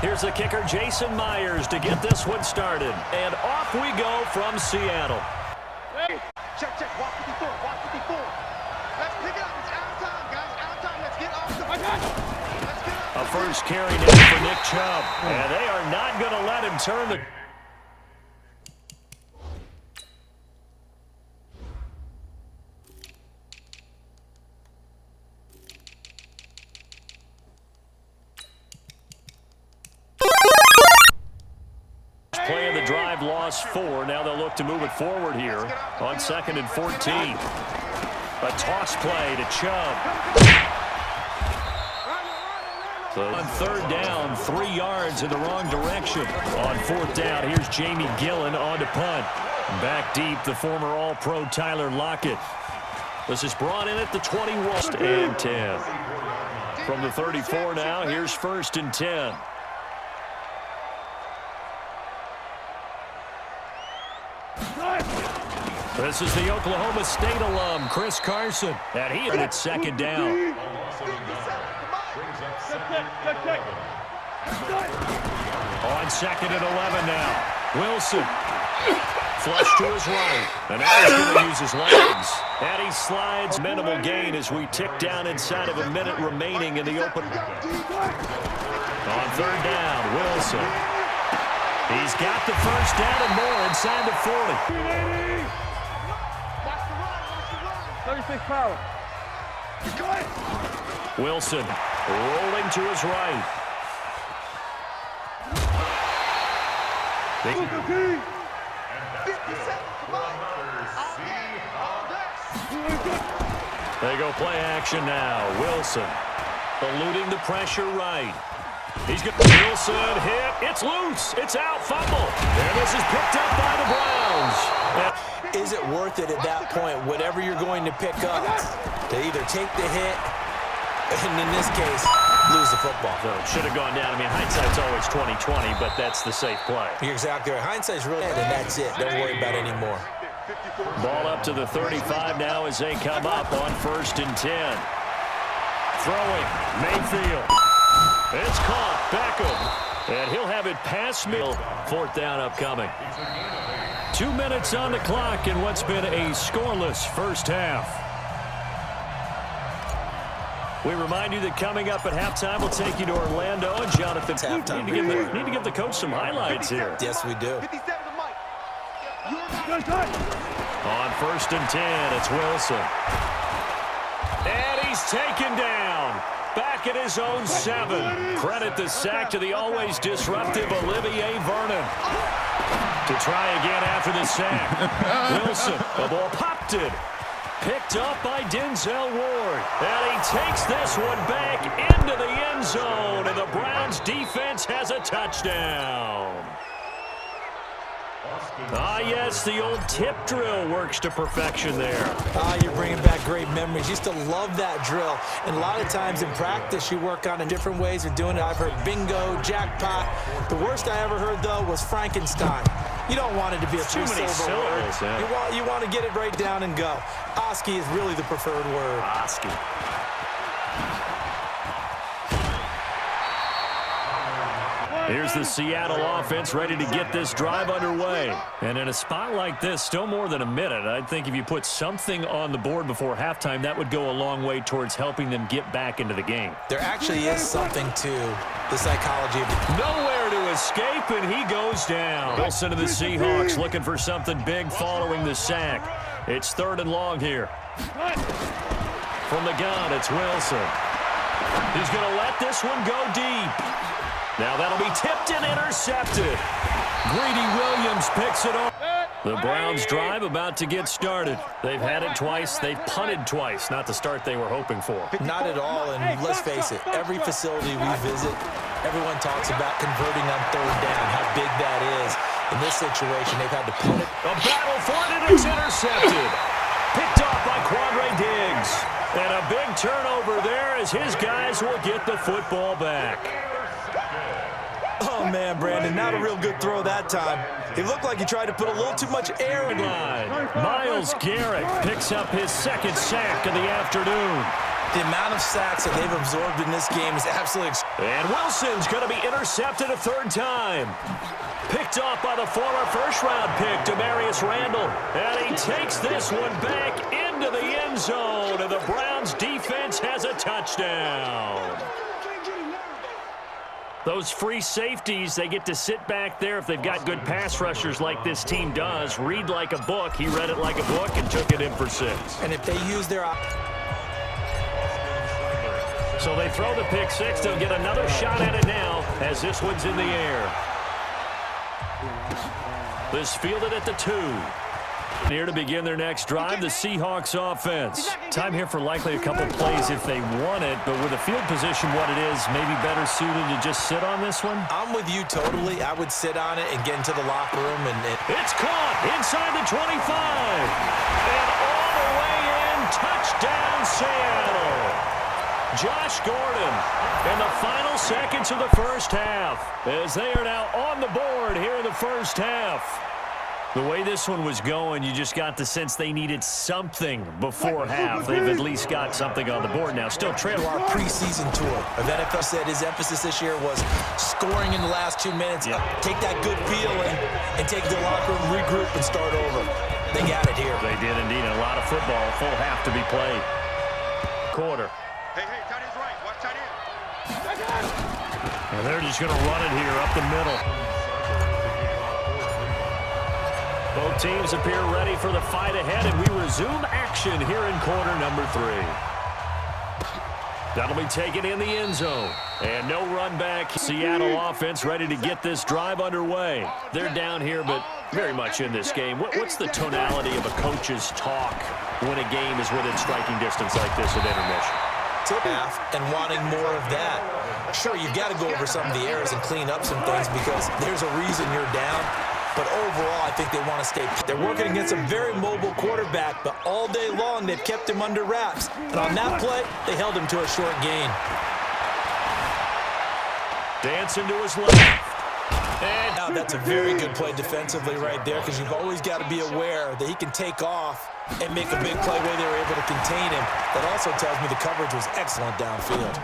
Here's the kicker, Jason Myers, to get this one started. And off we go from Seattle. Hey, check, walk 54, walk 54. Let's pick it up, it's out of time, guys, out of time. Let's get off the Let's get up. A first carry now for Nick Chubb. And they are not going to let him turn the... Playing the drive, lost 4. Now they'll look to move it forward here on 2nd and 14. A toss play to Chubb. So on 3rd down, 3 yards in the wrong direction. On 4th down, here's Jamie Gillen on to punt. Back deep, the former All-Pro Tyler Lockett. This is brought in at the 21 and 10. From the 34 now, here's 1st and 10. This is the Oklahoma State alum, Chris Carson. And he hit it 2nd down. On 2nd and 11 now. Wilson. Flush to his right. And now he's going to use his legs. And he slides. Minimal gain as we tick down inside of a minute remaining in the open. On 3rd down, Wilson. He's got the first down and more inside the 40. 36 power. Wilson rolling to his right. They go play action now. Wilson eluding the pressure right. He's got Wilson hit. It's loose. It's out. Fumble. And this is picked up by the Browns. Is it worth it at that point, whatever you're going to pick up, to either take the hit and, in this case, lose the football? So it should have gone down. I mean, hindsight's always 20/20, but that's the safe play. You're exactly right. Hindsight's really good, and that's it. Don't worry about it anymore. Ball up to the 35 now as they come up on 1st and 10. Throwing. Mayfield. It's caught. Beckham. And he'll have it past middle. 4th down upcoming. 2 minutes on the clock in what's been a scoreless first half. We remind you that coming up at halftime, we'll take you to Orlando and Jonathan. Need to give the coach some highlights here. Yes, we do. On 1st and 10, it's Wilson. And he's taken down. Back at his own 7. Credit the sack to the always disruptive Olivier Vernon. To try again after the sack. Wilson, the ball popped it. Picked up by Denzel Ward. And he takes this one back into the end zone. And the Browns defense has a touchdown. Ah, yes, the old tip drill works to perfection there. Ah, you're bringing back great memories. Used to love that drill. And a lot of times in practice, you work on in different ways of doing it. I've heard bingo, jackpot. The worst I ever heard, though, was Frankenstein. You don't want it to be a three-syllable word. Yeah. You want to get it right down and go. Oski is really the preferred word. Oski. Here's the Seattle offense ready to get this drive underway. And in a spot like this, still more than a minute, I think if you put something on the board before halftime, that would go a long way towards helping them get back into the game. There actually is something to the psychology of it. Nowhere to escape, and he goes down. Wilson to the Seahawks looking for something big following the sack. It's 3rd and long here. From the gun, it's Wilson. He's going to let this one go deep. Now that'll be tipped and intercepted. Greedy Williams picks it up. The Browns drive about to get started. They've had it twice. They've punted twice. Not the start they were hoping for. Not at all, and let's face it, every facility we visit, everyone talks about converting on 3rd down, how big that is. In this situation, they've had to punt it. A battle for it, and it's intercepted. Picked off by Quandre Diggs. And a big turnover there as his guys will get the football back. Oh, man, Brandon, not a real good throw that time. It looked like he tried to put a little too much air in line. Myles Garrett picks up his 2nd sack of the afternoon. The amount of sacks that they've absorbed in this game is absolutely... And Wilson's going to be intercepted a third time. Picked off by the former first-round pick, Demarius Randall. And he takes this one back into the end zone, and the Browns defense has a touchdown. Those free safeties, they get to sit back there if they've got good pass rushers like this team does. Read like a book. He read it like a book and took it in for 6. And if they use their... So they throw the pick 6. They'll get another shot at it now as this one's in the air. This fielded at the 2. Here to begin their next drive, the Seahawks offense. Time here for likely a couple plays if they want it, but with the field position what it is, maybe better suited to just sit on this one? I'm with you totally. I would sit on it and get into the locker room. It's caught inside the 25. And all the way in, touchdown Seattle. Josh Gordon in the final seconds of the first half as they are now on the board here in the first half. The way this one was going, you just got the sense they needed something before half. They've at least got something on the board now. Still trailing. Our preseason tour of NFL said his emphasis this year was scoring in the last 2 minutes. Yep. Take that good feeling and take the locker room, regroup, and start over. They got it here. They did indeed. A lot of football, full half to be played. Quarter. Hey, tight end's right. Watch tight end. And they're just going to run it here up the middle. Both teams appear ready for the fight ahead, and we resume action here in quarter number 3. That'll be taken in the end zone. And no run back. Seattle offense ready to get this drive underway. They're down here, but very much in this game. What's the tonality of a coach's talk when a game is within striking distance like this at intermission? Tip half and wanting more of that. Sure, you've got to go over some of the errors and clean up some things because there's a reason you're down. But overall, I think they want to stay. They're working against a very mobile quarterback, but all day long, they've kept him under wraps. And on that play, they held him to a short gain. Dancing to his left. And now that's a very good play defensively right there because you've always got to be aware that he can take off and make a big play where they were able to contain him. That also tells me the coverage was excellent downfield.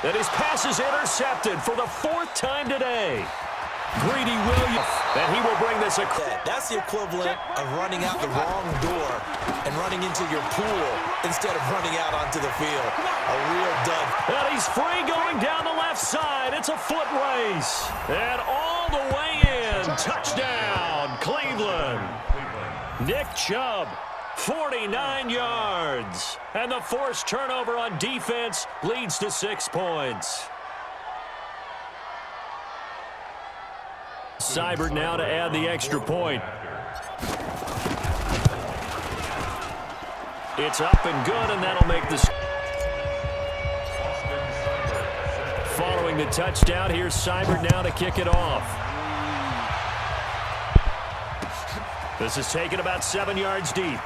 And his pass is intercepted for the 4th time today. Greedy Williams, and he will bring this across. That's the equivalent of running out the wrong door and running into your pool instead of running out onto the field. A real dud. And he's free going down the left side. It's a foot race. And all the way in. Touchdown, Cleveland. Nick Chubb, 49 yards. And the forced turnover on defense leads to 6 points. Seibert now to add the extra point. It's up and good, and that'll make this. Following the touchdown, here's Seibert now to kick it off. This is taken about 7 yards deep.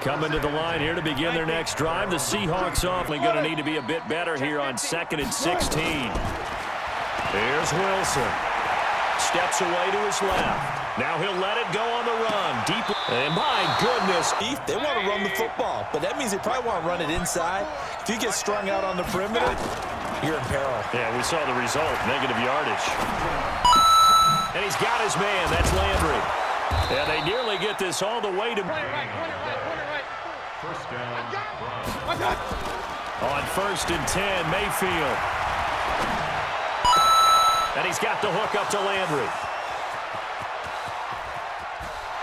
Coming to the line here to begin their next drive. The Seahawks awfully going to need to be a bit better here on 2nd and 16. Here's Wilson. Steps away to his left. Now he'll let it go on the run. Deep. And my goodness. They want to run the football, but that means they probably want to run it inside. If you get strung out on the perimeter, you're in peril. Yeah, we saw the result. Negative yardage. And he's got his man. That's Landry. And they nearly get this all the way to... First down. On 1st and 10, Mayfield. And he's got the hook up to Landry.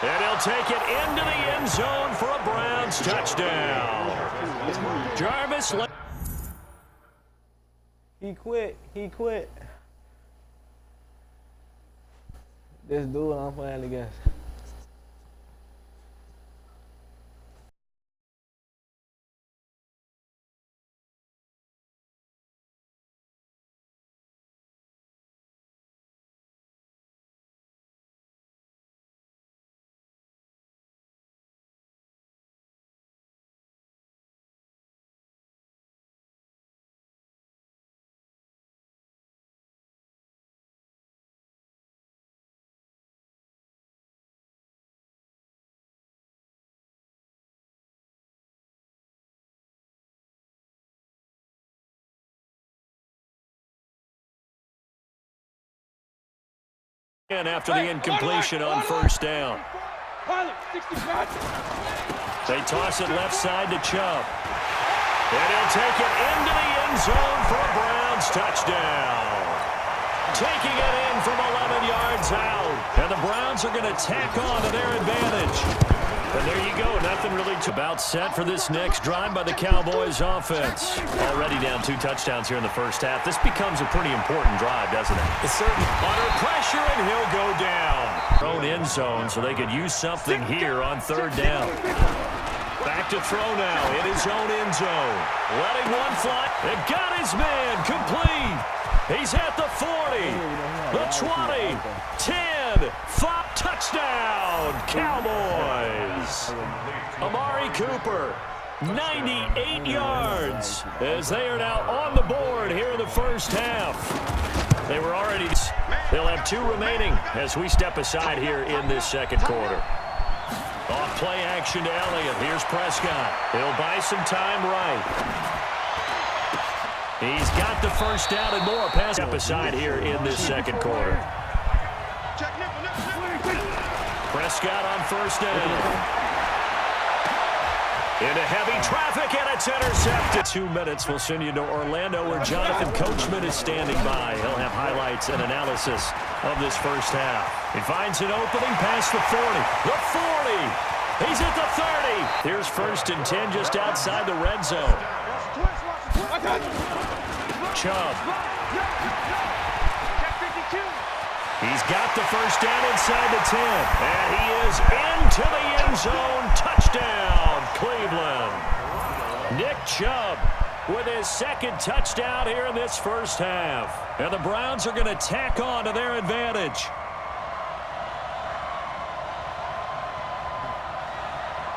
And he'll take it into the end zone for a Browns touchdown. Jarvis. He quit. This dude I'm playing against. And after the incompletion on first down. They toss it left side to Chubb. And he'll take it into the end zone for a Browns touchdown. Taking it in from 11 yards out. And the Browns are going to tack on to their advantage. And there you go. Nothing really about set for this next drive by the Cowboys offense. Already down 2 touchdowns here in the first half. This becomes a pretty important drive, doesn't it? It's certainly under pressure, and he'll go down. Own end zone, so they could use something here on third down. Back to throw now in his own end zone. Letting one fly. They've got his man complete. He's at the 40, the 20, 10, 5, touchdown, Cowboys. Amari Cooper, 98 yards, as they are now on the board here in the first half. They were already, they'll have 2 remaining as we step aside here in this second quarter. Off play action to Elliott. Here's Prescott. He'll buy some time right. He's got the first down and more. Pass step aside here in this second quarter. Prescott on first down. Into heavy traffic, and it's intercepted. 2 minutes will send you to Orlando, where Jonathan Coachman is standing by. He'll have highlights and analysis of this first half. He finds an opening past the 40. The 40. He's at the 30. Here's first and 10 just outside the red zone. Chubb. He's got the first down inside the 10. And he is into the end zone. Touchdown, Cleveland. Nick Chubb with his second touchdown here in this first half. And the Browns are going to tack on to their advantage.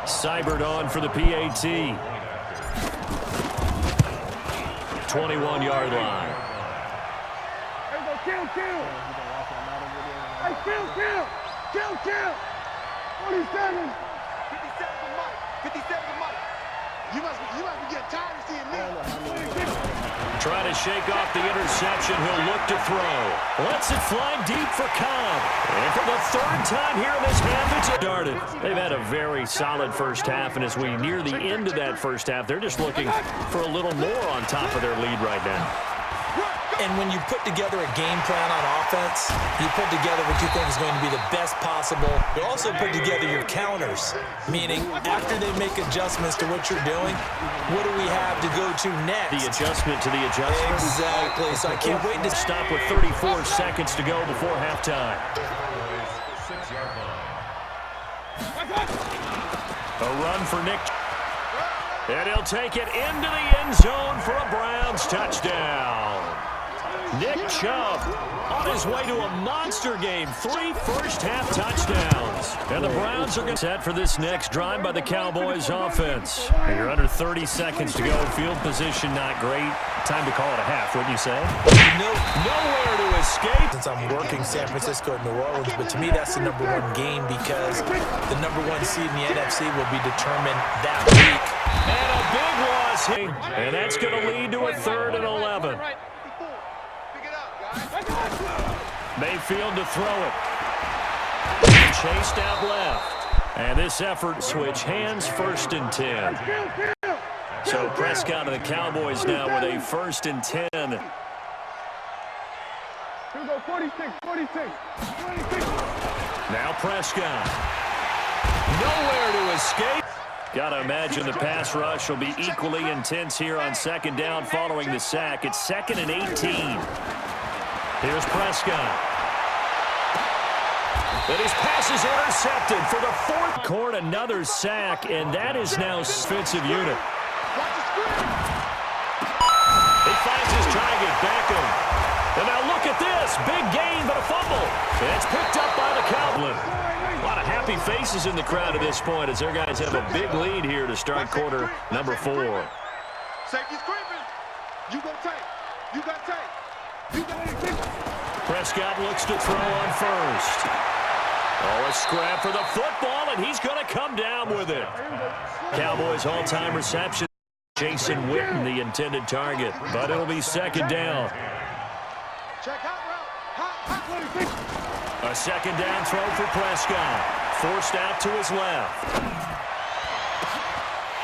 Seibert on for the PAT. 21-yard line. Kill! Hey, kill! 47! 57 for Mike. 57 for Mike. You must be getting tired of seeing me. Trying to shake off the interception. He'll look to throw. Lets it fly deep for Chubb. And for the 3rd time here in this half, it's darted. They've had a very solid first half, and as we near the end of that first half, they're just looking for a little more on top of their lead right now. And when you put together a game plan on offense, you put together what you think is going to be the best possible. You also put together your counters, meaning after they make adjustments to what you're doing, what do we have to go to next? The adjustment to the adjustment. Exactly. So I can't wait to stop with 34 seconds to go before halftime. A run for Nick. And he'll take it into the end zone for a Browns touchdown. Nick Chubb on his way to a monster game. 3 first-half touchdowns. And the Browns are going to set for this next drive by the Cowboys offense. You're under 30 seconds to go. Field position not great. Time to call it a half, wouldn't you say? Nowhere to escape. Since I'm working San Francisco and New Orleans, but to me that's the #1 game because the #1 seed in the NFC will be determined that week. And a big loss. And that's going to lead to a 3rd and 11. Mayfield to throw it. Chased out left. And this effort switch hands, 1st and 10. So Prescott and the Cowboys now with a 1st and 10. Here we go, 46. Now Prescott. Nowhere to escape. Got to imagine the pass rush will be equally intense here on 2nd down following the sack. It's 2nd and 18. Here's Prescott. And his pass is intercepted for the 4th quarter. Another sack, and that is now offensive unit. He finds his target, Beckham. And now look at this. Big gain, but a fumble. And it's picked up by the Cowboys. A lot of happy faces in the crowd at this point as their guys have a big lead here to start quarter number 4. Safety's creeping. You go take. You got take. You got take. Prescott looks to throw on first. Oh, a scrap for the football, and he's going to come down with it. Cowboys all-time reception. Jason Witten, the intended target, but it'll be 2nd down. Check out route. A second down throw for Prescott. Forced out to his left.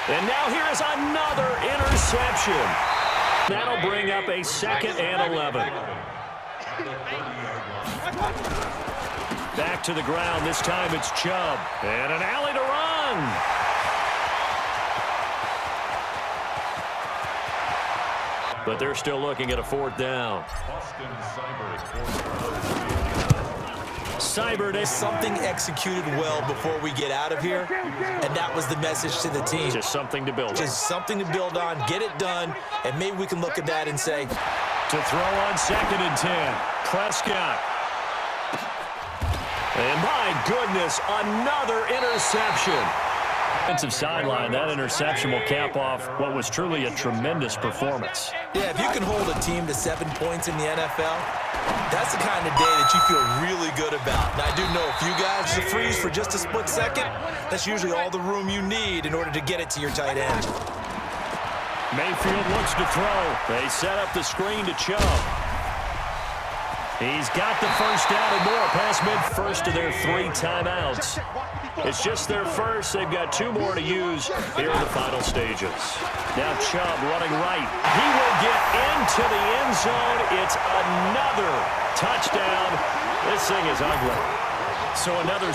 And now here is another interception. That'll bring up a 2nd and 11. Back to the ground. This time it's Chubb. And an alley to run. But they're still looking at a 4th down. Seibert is something executed well before we get out of here, and that was the message to the team. Just something to build on. Just something to build on, get it done, and maybe we can look at that and say. To throw on 2nd and 10. Prescott. And my goodness, another interception. Defensive sideline, that interception will cap off what was truly a tremendous performance. Yeah, if you can hold a team to 7 points in the NFL, that's the kind of day that you feel really good about. Now, I do know if you guys just freeze for just a split second, that's usually all the room you need in order to get it to your tight end. Mayfield looks to throw. They set up the screen to Chubb. He's got the first down and more past mid-first of their 3 timeouts. It's just their first. They've got 2 more to use here in the final stages. Now Chubb running right. He will get into the end zone. It's another touchdown. This thing is ugly. So another